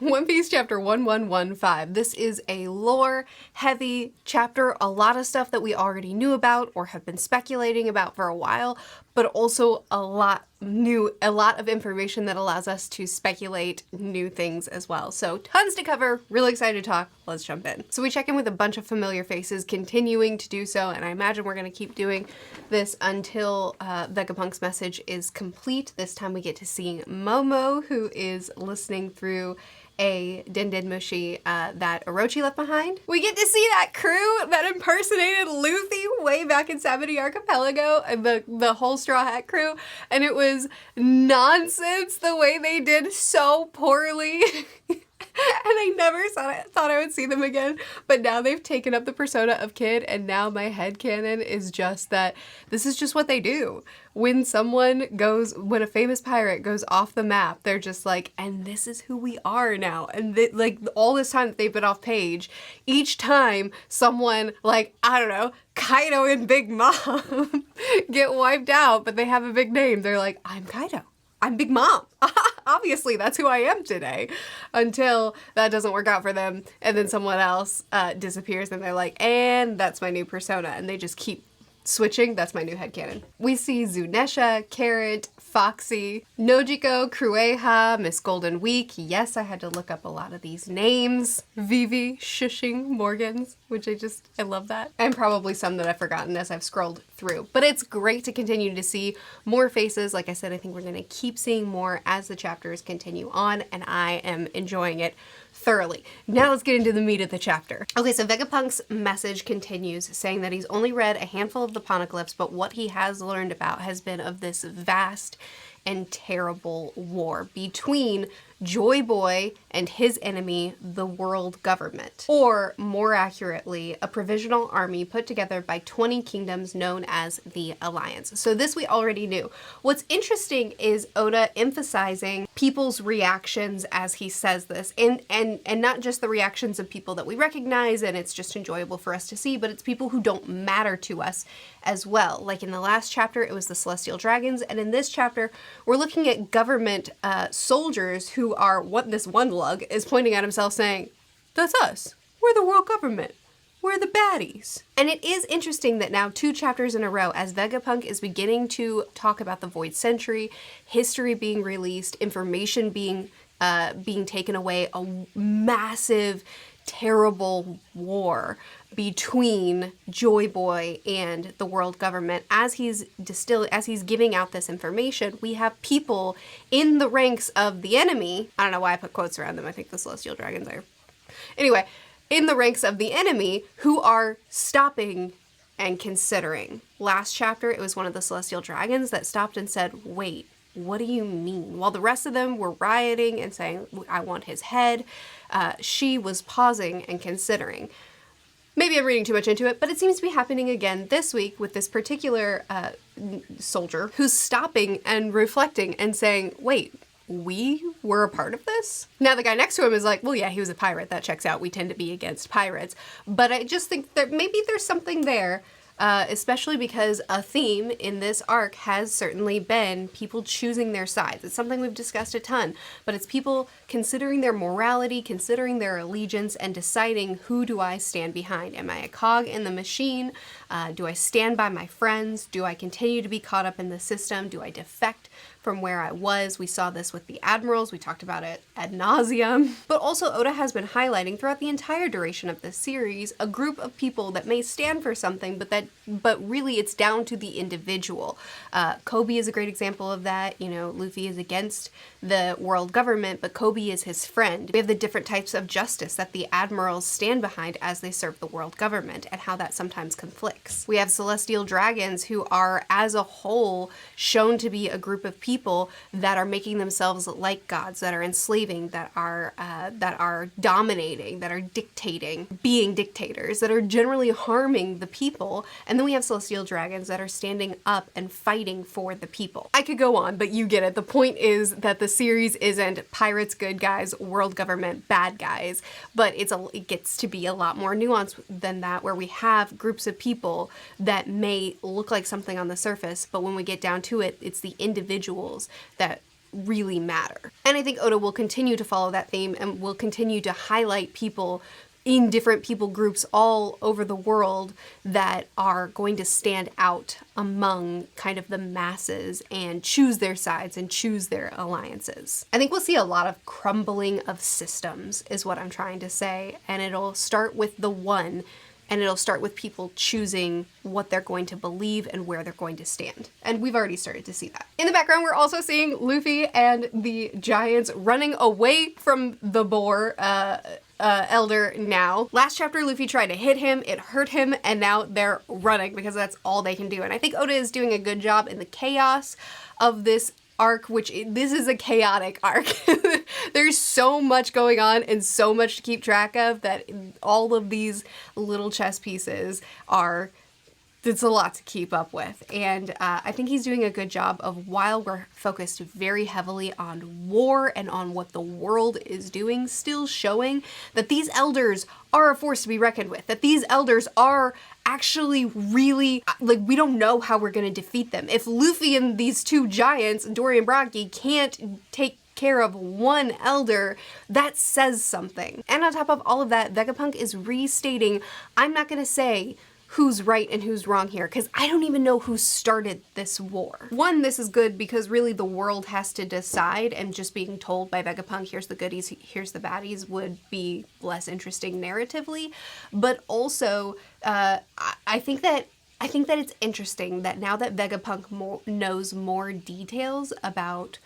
One Piece chapter 1115. This is a lore heavy chapter, a lot of stuff that we already knew about or have been speculating about for a while, but also a lot of information that allows us to speculate new things as well. So tons to cover, really excited to talk, let's jump in. So we check in with a bunch of familiar faces, continuing to do so, and I imagine we're gonna keep doing this until Vegapunk's message is complete. This time we get to see Momo, who is listening through a Den Mushi that Orochi left behind. We get to see that crew that impersonated Luffy way back in Sabaody Archipelago, and the whole Straw Hat crew, and it was nonsense the way they did so poorly. And I never thought I would see them again, but now they've taken up the persona of Kid, and now my headcanon is just that this is just what they do. When a famous pirate goes off the map, they're just like, and this is who we are now. And like all this time that they've been off page, each time someone like, I don't know, Kaido and Big Mom get wiped out, but they have a big name, they're like, I'm Kaido. I'm Big Mom. Obviously, that's who I am today. Until that doesn't work out for them, and then someone else disappears, and they're like, and that's my new persona, and they just keep switching. That's my new headcanon. We see Zunesha, Carrot, Foxy, Nojiko, Crueha, Miss Golden Week. Yes, I had to look up a lot of these names. Vivi, Shushing, Morgans, which I love that. And probably some that I've forgotten as I've scrolled through. But it's great to continue to see more faces. Like I said, I think we're gonna keep seeing more as the chapters continue on, and I am enjoying it thoroughly. Now let's get into the meat of the chapter. Okay, so Vegapunk's message continues, saying that he's only read a handful of the poneglyphs, but what he has learned about has been of this vast and terrible war between Joy Boy and his enemy, the world government. Or, more accurately, a provisional army put together by 20 kingdoms known as the Alliance. So this we already knew. What's interesting is Oda emphasizing people's reactions as he says this, and not just the reactions of people that we recognize and it's just enjoyable for us to see, but it's people who don't matter to us as well. Like in the last chapter, it was the Celestial Dragons, and in this chapter, we're looking at government soldiers who are, what this one lug is pointing at himself saying, that's us. We're the world government. We're the baddies. And it is interesting that now 2 chapters in a row, as Vegapunk is beginning to talk about the Void Century, history being released, information being taken away, a massive, terrible war between Joy Boy and the world government. As he's giving out this information, we have people in the ranks of the enemy. I don't know why I put quotes around them. I think the Celestial Dragons are. Anyway, in the ranks of the enemy who are stopping and considering. Last chapter, it was one of the Celestial Dragons that stopped and said, wait, what do you mean? While the rest of them were rioting and saying, I want his head, she was pausing and considering. Maybe I'm reading too much into it, but it seems to be happening again this week with this particular soldier who's stopping and reflecting and saying, wait, we were a part of this? Now the guy next to him is like, well, yeah, he was a pirate. That checks out. We tend to be against pirates. But I just think that maybe there's something there. Especially because a theme in this arc has certainly been people choosing their sides. It's something we've discussed a ton, but it's people considering their morality, considering their allegiance, and deciding, who do I stand behind? Am I a cog in the machine? Do I stand by my friends? Do I continue to be caught up in the system? Do I defect from where I was? We saw this with the admirals. We talked about it ad nauseum. But also Oda has been highlighting throughout the entire duration of this series a group of people that may stand for something, but really it's down to the individual. Kobe is a great example of that. You know, Luffy is against the world government, but Kobe is his friend. We have the different types of justice that the admirals stand behind as they serve the world government, and how that sometimes conflicts. We have Celestial Dragons who are, as a whole, shown to be a group of people that are making themselves like gods, that are enslaving, that are dominating, that are dictating, being dictators, that are generally harming the people. And then we have Celestial Dragons that are standing up and fighting for the people. I could go on, but you get it. The point is that the series isn't pirates good guys, world government bad guys, but it gets to be a lot more nuanced than that, where we have groups of people that may look like something on the surface, but when we get down to it, it's the individuals that really matter. And I think Oda will continue to follow that theme and will continue to highlight people in different people groups all over the world that are going to stand out among kind of the masses and choose their sides and choose their alliances. I think we'll see a lot of crumbling of systems is what I'm trying to say, and it'll start with the one, and it'll start with people choosing what they're going to believe and where they're going to stand. And we've already started to see that. In the background, we're also seeing Luffy and the giants running away from the boar elder now. Last chapter, Luffy tried to hit him, it hurt him, and now they're running because that's all they can do. And I think Oda is doing a good job in the chaos of this arc, this is a chaotic arc. There's so much going on and so much to keep track of that all of these little chess pieces it's a lot to keep up with. And I think he's doing a good job of, while we're focused very heavily on war and on what the world is doing, still showing that these elders are a force to be reckoned with, that these elders are actually really, like, we don't know how we're gonna defeat them. If Luffy and these two giants, Dory and Brocky, can't take care of one elder, that says something. And on top of all of that, Vegapunk is restating, I'm not gonna say who's right and who's wrong here, because I don't even know who started this war. One, this is good because really the world has to decide, and just being told by Vegapunk, here's the goodies, here's the baddies, would be less interesting narratively. But also, I think that it's interesting that now that Vegapunk knows more details about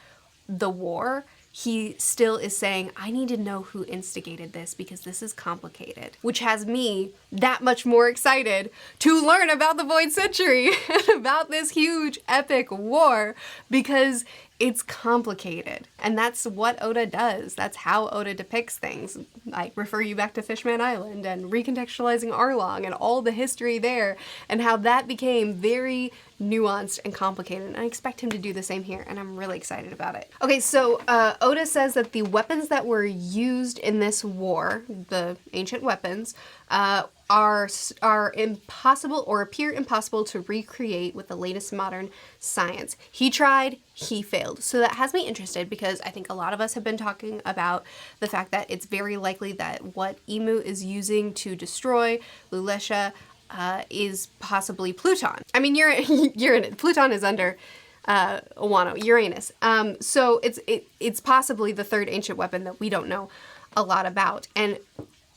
the war, he still is saying, I need to know who instigated this because this is complicated, which has me that much more excited to learn about the Void Century and about this huge epic war, because it's complicated. And that's what Oda does. That's how Oda depicts things. I refer you back to Fishman Island and recontextualizing Arlong and all the history there, and how that became very nuanced and complicated. And I expect him to do the same here, and I'm really excited about it. Okay, so Oda says that the weapons that were used in this war, the ancient weapons, are impossible or appear impossible to recreate with the latest modern science. He tried, he failed. So that has me interested, because I think a lot of us have been talking about the fact that it's very likely that what Imu is using to destroy Lulesha is possibly Pluton. I mean, Uranus. Pluton is under Wano, Uranus. So it's possibly the third ancient weapon that we don't know a lot about. And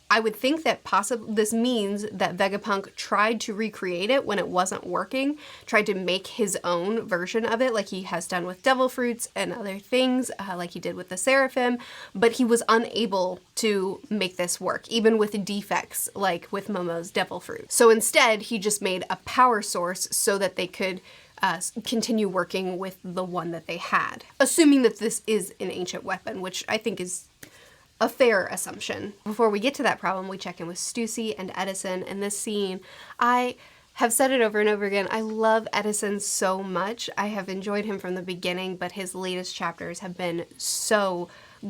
I would think that this means that Vegapunk tried to recreate it when it wasn't working, tried to make his own version of it, like he has done with Devil Fruits and other things, like he did with the Seraphim, but he was unable to make this work, even with defects like with Momo's Devil Fruit. So instead, he just made a power source so that they could continue working with the one that they had, assuming that this is an ancient weapon, which I think is a fair assumption. Before we get to that problem, we check in with Stussy and Edison. And this scene, I have said it over and over again, I love Edison so much. I have enjoyed him from the beginning, but his latest chapters have been so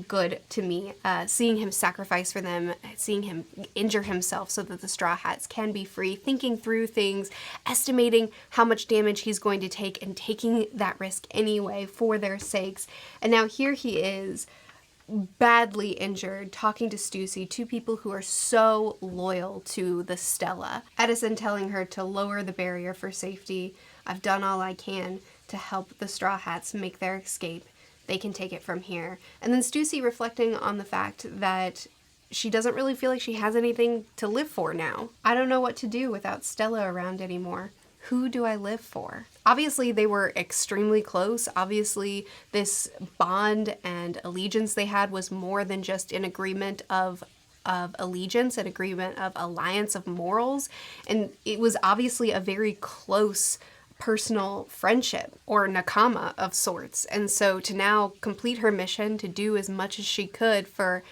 good to me. Seeing him sacrifice for them, seeing him injure himself so that the Straw Hats can be free, thinking through things, estimating how much damage he's going to take and taking that risk anyway for their sakes. And now here he is, badly injured, talking to Stussy, two people who are so loyal to the Stella. Edison telling her to lower the barrier for safety. I've done all I can to help the Straw Hats make their escape. They can take it from here. And then Stussy reflecting on the fact that she doesn't really feel like she has anything to live for now. I don't know what to do without Stella around anymore. Who do I live for? Obviously, they were extremely close. Obviously, this bond and allegiance they had was more than just an agreement of allegiance, an agreement of alliance of morals. And it was obviously a very close personal friendship, or nakama of sorts. And so to now complete her mission, to do as much as she could for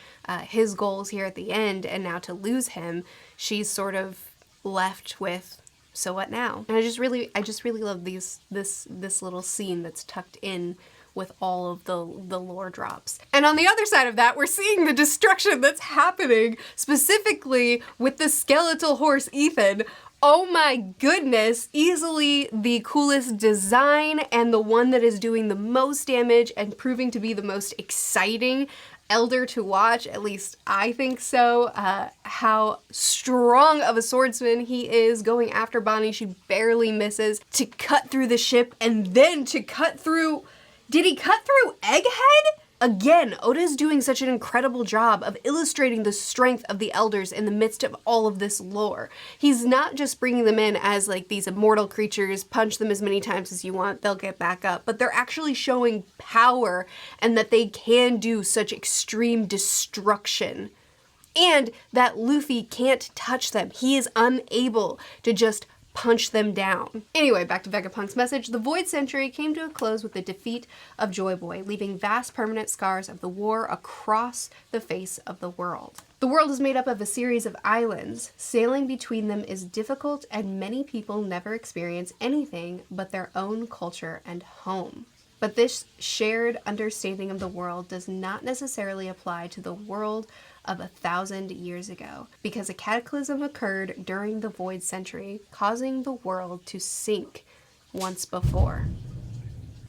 his goals here at the end, and now to lose him, she's sort of left with, so what now? And I just really love this little scene that's tucked in with all of the lore drops. And on the other side of that, we're seeing the destruction that's happening, specifically with the skeletal horse Ethan, Oh my goodness, easily the coolest design and the one that is doing the most damage and proving to be the most exciting elder to watch, at least I think so. How strong of a swordsman he is going after Bonnie. She barely misses to cut through the ship and then to cut through, did he cut through Egghead? Again, Oda's doing such an incredible job of illustrating the strength of the elders in the midst of all of this lore. He's not just bringing them in as like these immortal creatures, punch them as many times as you want, they'll get back up, but they're actually showing power and that they can do such extreme destruction. And that Luffy can't touch them. He is unable to just punch them down. Anyway, back to Vegapunk's message. The Void Century came to a close with the defeat of Joy Boy, leaving vast permanent scars of the war across the face of the world. The world is made up of a series of islands. Sailing between them is difficult, and many people never experience anything but their own culture and home. But this shared understanding of the world does not necessarily apply to the world of 1,000 years ago, because a cataclysm occurred during the Void Century, causing the world to sink once before.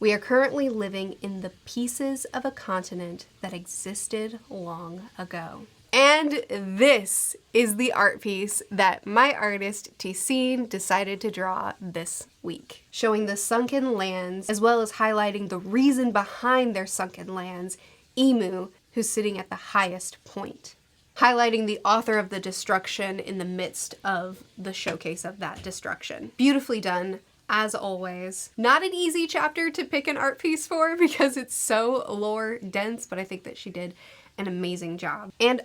We are currently living in the pieces of a continent that existed long ago. And this is the art piece that my artist, Tessine, decided to draw this week, showing the sunken lands, as well as highlighting the reason behind their sunken lands, Imu, who's sitting at the highest point, highlighting the author of the destruction in the midst of the showcase of that destruction. Beautifully done, as always. Not an easy chapter to pick an art piece for because it's so lore dense, but I think that she did an amazing job. And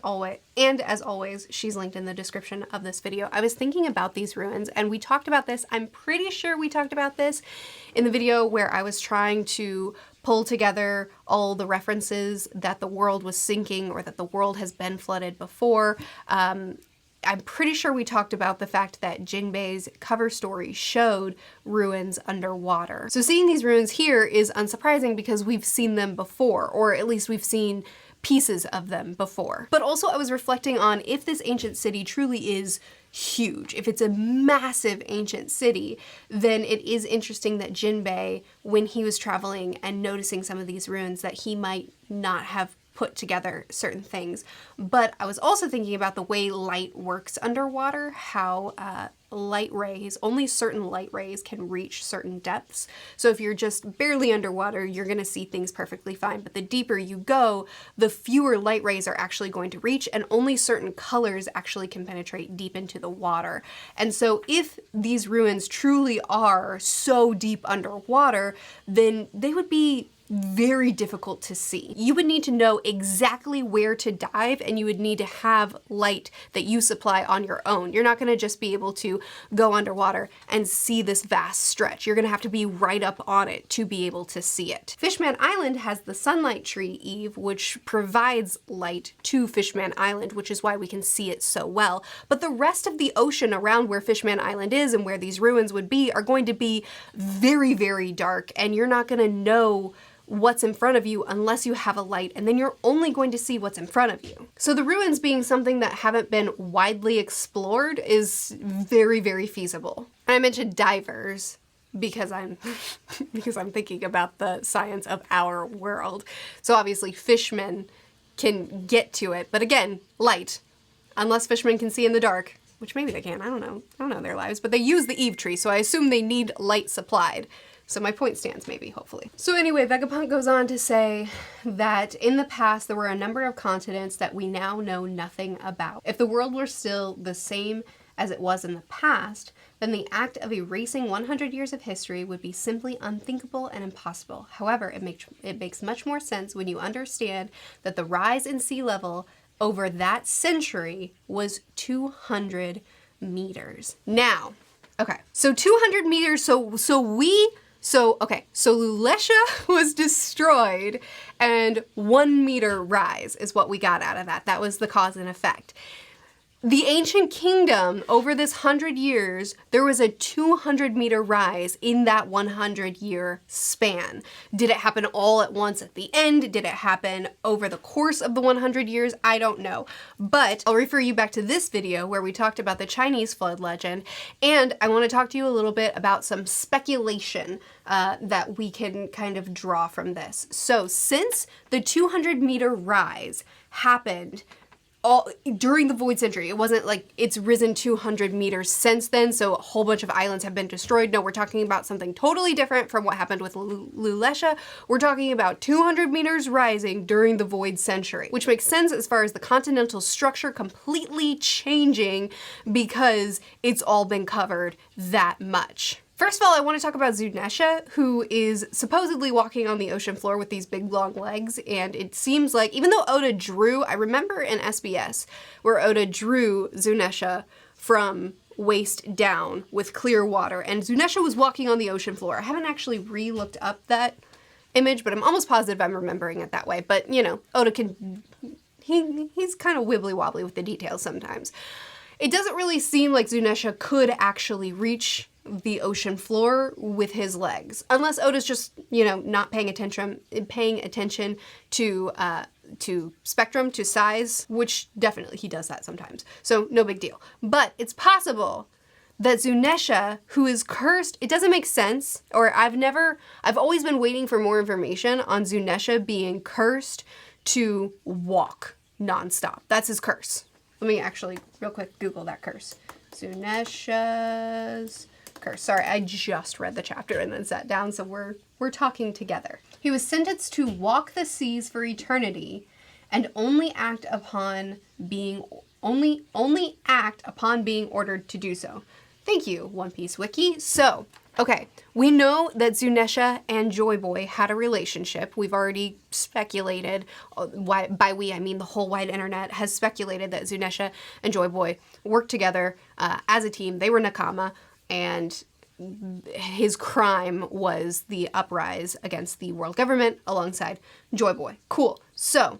as always, she's linked in the description of this video. I was thinking about these ruins, and we talked about this, I'm pretty sure we talked about this in the video where I was trying to pull together all the references that the world was sinking or that the world has been flooded before. I'm pretty sure we talked about the fact that Jinbei's cover story showed ruins underwater. So seeing these ruins here is unsurprising because we've seen them before, or at least we've seen pieces of them before. But also I was reflecting on if this ancient city truly is huge, if it's a massive ancient city, then it is interesting that Jinbei, when he was traveling and noticing some of these ruins, that he might not have put together certain things. But I was also thinking about the way light works underwater, how light rays, only certain light rays can reach certain depths. So if you're just barely underwater, you're gonna see things perfectly fine. But the deeper you go, the fewer light rays are actually going to reach, and only certain colors actually can penetrate deep into the water. And so if these ruins truly are so deep underwater, then they would be very difficult to see. You would need to know exactly where to dive, and you would need to have light that you supply on your own. You're not gonna just be able to go underwater and see this vast stretch. You're gonna have to be right up on it to be able to see it. Fishman Island has the sunlight tree, Eve, which provides light to Fishman Island, which is why we can see it so well. But the rest of the ocean around where Fishman Island is and where these ruins would be are going to be very, very dark, and you're not gonna know what's in front of you unless you have a light, and then you're only going to see what's in front of you. So the ruins being something that haven't been widely explored is very, very feasible. And I mentioned divers because I'm thinking about the science of our world. So obviously fishmen can get to it, but again, light. Unless fishermen can see in the dark, which maybe they can, I don't know their lives, but they use the Eve tree, so I assume they need light supplied. So my point stands, maybe, hopefully. So anyway, Vegapunk goes on to say that in the past, there were a number of continents that we now know nothing about. If the world were still the same as it was in the past, then the act of erasing 100 years of history would be simply unthinkable and impossible. However, it makes much more sense when you understand that the rise in sea level over that century was 200 meters. Now, okay, so 200 meters, so Lulesha was destroyed, and 1 meter rise is what we got out of that. That was the cause and effect. The ancient kingdom, over this 100 years, there was a 200-meter rise in that 100-year span. Did it happen all at once at the end? Did it happen over the course of the 100 years? I don't know. But I'll refer you back to this video where we talked about the Chinese flood legend, and I want to talk to you a little bit about some speculation that we can kind of draw from this. So since the 200-meter rise happened all during the Void Century, it wasn't like it's risen 200 meters since then, so a whole bunch of islands have been destroyed. No, we're talking about something totally different from what happened with Luletia. We're talking about 200 meters rising during the Void Century, which makes sense as far as the continental structure completely changing because it's all been covered that much. First of all, I want to talk about Zunesha, who is supposedly walking on the ocean floor with these big long legs, and it seems like, even though Oda drew, I remember in SBS where Oda drew Zunesha from waist down with clear water, and Zunesha was walking on the ocean floor. I haven't actually re-looked up that image, but I'm almost positive I'm remembering it that way. But, you know, Oda can, he's kind of wibbly-wobbly with the details sometimes. It doesn't really seem like Zunesha could actually reach the ocean floor with his legs, unless Oda's just, you know, not paying attention to spectrum, to size, which definitely he does that sometimes. So no big deal. But it's possible that Zunesha, who is cursed, it doesn't make sense, or I've always been waiting for more information on Zunesha being cursed to walk nonstop. That's his curse. Let me actually real quick Google that curse. Zunesha's curse. Sorry, I just read the chapter and then sat down, so we're talking together. He was sentenced to walk the seas for eternity and only act upon being ordered to do so. Thank you, One Piece Wiki. So, okay, we know that Zunesha and Joy Boy had a relationship. We've already speculated, by we I mean the whole wide internet has speculated that Zunesha and Joy Boy worked together as a team. They were Nakama, and his crime was the uprise against the world government alongside Joy Boy. Cool. So,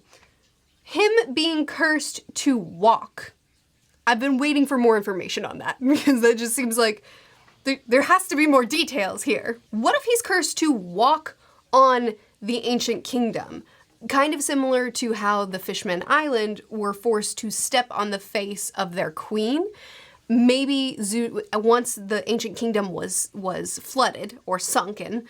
him being cursed to walk, I've been waiting for more information on that because that just seems like there has to be more details here. What if he's cursed to walk on the ancient kingdom? Kind of similar to how the Fishman Island were forced to step on the face of their queen. Maybe once the ancient kingdom was flooded or sunken,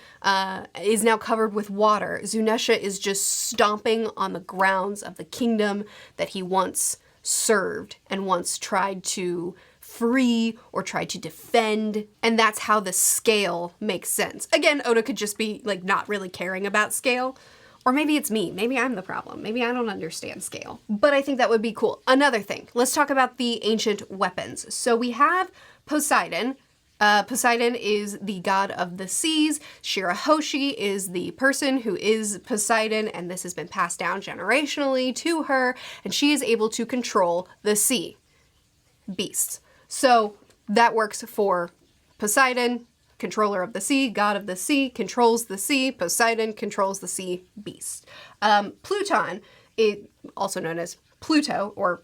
is now covered with water, Zunesha is just stomping on the grounds of the kingdom that he once served and once tried to free or tried to defend, and that's how the scale makes sense. Again, Oda could just be like not really caring about scale, or maybe it's me. Maybe I'm the problem. Maybe I don't understand scale. But I think that would be cool. Another thing, let's talk about the ancient weapons. So we have Poseidon. Poseidon is the god of the seas. Shirahoshi is the person who is Poseidon, and this has been passed down generationally to her, and she is able to control the sea beasts. So that works for Poseidon, controller of the sea, god of the sea, controls the sea. Poseidon controls the sea beast. Pluton, also known as Pluto, or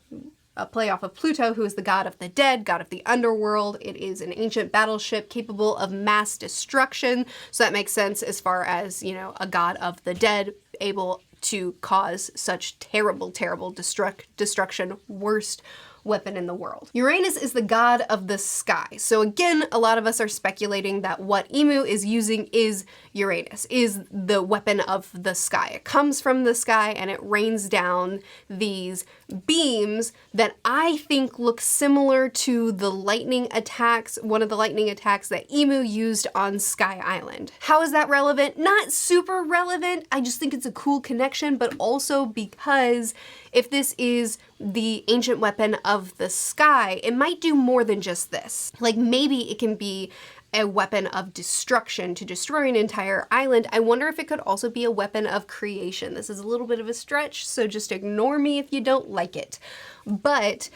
a play off of Pluto, who is the god of the dead, god of the underworld. It is an ancient battleship capable of mass destruction. So that makes sense as far as, you know, a god of the dead able to cause such terrible, terrible destruction, worst weapon in the world. Uranus is the god of the sky. So again, a lot of us are speculating that what Imu is using is Uranus, is the weapon of the sky. It comes from the sky and it rains down these beams that I think look similar to the lightning attacks, one of the lightning attacks that Imu used on Sky Island. How is that relevant? Not super relevant. I just think it's a cool connection, but also because if this is the ancient weapon of the sky, it might do more than just this. Like maybe it can be a weapon of destruction to destroy an entire island. I wonder if it could also be a weapon of creation. This is a little bit of a stretch, so just ignore me if you don't like it. But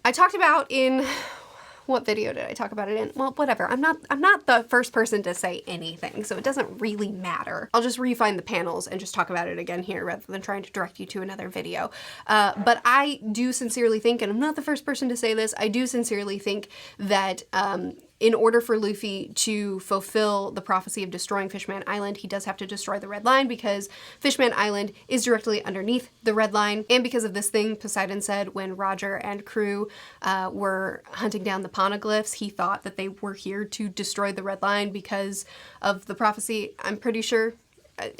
I talked about in, what video did I talk about it in? Well, whatever. I'm not the first person to say anything, so it doesn't really matter. I'll just refine the panels and just talk about it again here rather than trying to direct you to another video. But I do sincerely think, and I'm not the first person to say this, I do sincerely think that in order for Luffy to fulfill the prophecy of destroying Fishman Island, he does have to destroy the Red Line, because Fishman Island is directly underneath the Red Line. And because of this thing Poseidon said when Roger and crew were hunting down the poneglyphs, he thought that they were here to destroy the Red Line because of the prophecy. I'm pretty sure.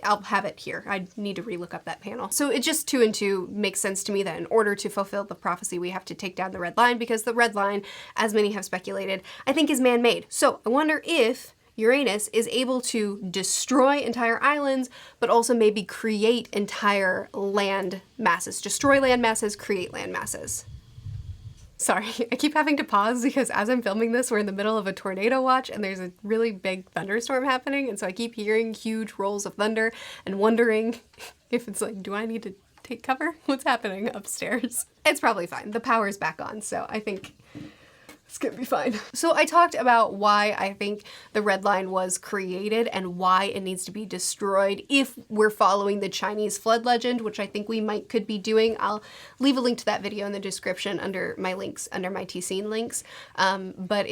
I'll have it here. I need to relook up that panel. So it just 2 and 2 makes sense to me that in order to fulfill the prophecy, we have to take down the Red Line, because the Red Line, as many have speculated, I think is man-made. So I wonder if Uranus is able to destroy entire islands, but also maybe create entire land masses. Destroy land masses, create land masses. Sorry, I keep having to pause because as I'm filming this, we're in the middle of a tornado watch and there's a really big thunderstorm happening, and so I keep hearing huge rolls of thunder and wondering if it's like, do I need to take cover? What's happening upstairs? It's probably fine. The power's back on, so I think it's gonna be fine. So I talked about why I think the Red Line was created and why it needs to be destroyed if we're following the Chinese flood legend, which I think we could be doing. I'll leave a link to that video in the description under my links, under my T-Scene links. But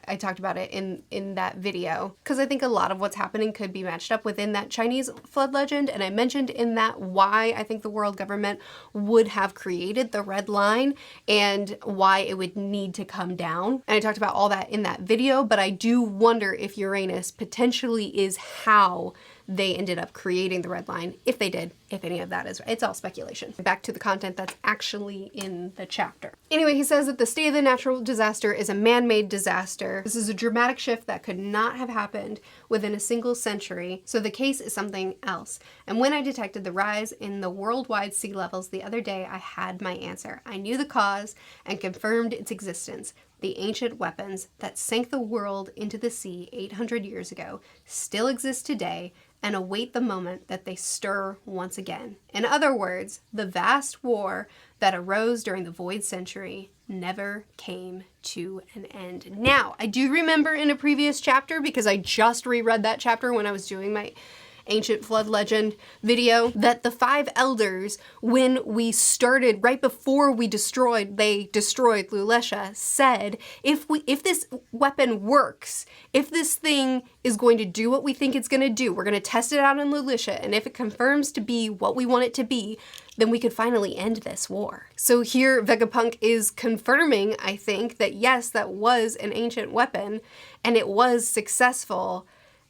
I talked about it in that video because I think a lot of what's happening could be matched up within that Chinese flood legend. And I mentioned in that why I think the world government would have created the Red Line and why it would need to come down. And I talked about all that in that video, but I do wonder if Uranus potentially is how they ended up creating the Red Line, if they did, if any of that is, it's all speculation. Back to the content that's actually in the chapter. Anyway, he says that the state of the natural disaster is a man-made disaster. This is a dramatic shift that could not have happened within a single century, so the case is something else. And when I detected the rise in the worldwide sea levels the other day, I had my answer. I knew the cause and confirmed its existence. The ancient weapons that sank the world into the sea 800 years ago still exist today and await the moment that they stir once again. In other words, the vast war that arose during the Void Century never came to an end. Now, I do remember in a previous chapter, because I just reread that chapter when I was doing my Ancient Flood Legend video, that the 5 elders, when we started, right before they destroyed Lulesha, said, if this weapon works, if this thing is going to do what we think it's going to do, we're going to test it out in Lulesha, and if it confirms to be what we want it to be, then we could finally end this war. So here Vegapunk is confirming, I think, that yes, that was an ancient weapon, and it was successful,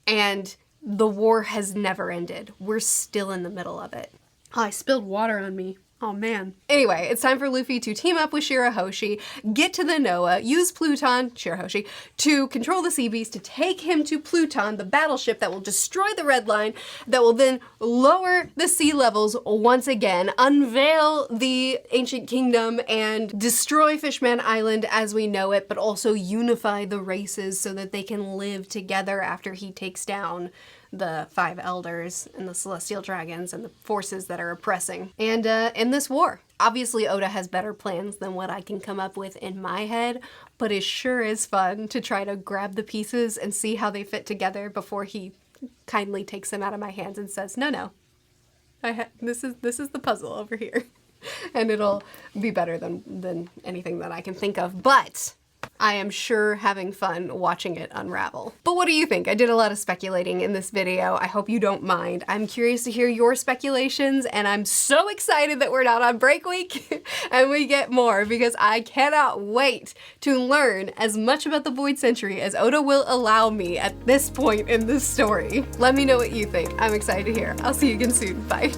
and the war has never ended. We're still in the middle of it. Oh, I spilled water on me. Oh man. Anyway, it's time for Luffy to team up with Shirahoshi, get to the Noah, use Pluton, Shirahoshi, to control the Sea Beast, to take him to Pluton, the battleship that will destroy the Red Line, that will then lower the sea levels once again, unveil the ancient kingdom, and destroy Fishman Island as we know it, but also unify the races so that they can live together after he takes down the 5 elders and the celestial dragons and the forces that are oppressing and in this war. Obviously Oda has better plans than what I can come up with in my head, but it sure is fun to try to grab the pieces and see how they fit together before he kindly takes them out of my hands and says, no, this is the puzzle over here. And it'll be better than anything that I can think of, but I am sure having fun watching it unravel. But what do you think? I did a lot of speculating in this video. I hope you don't mind. I'm curious to hear your speculations, and I'm so excited that we're not on break week and we get more, because I cannot wait to learn as much about the Void Century as Oda will allow me at this point in this story. Let me know what you think. I'm excited to hear. I'll see you again soon. Bye.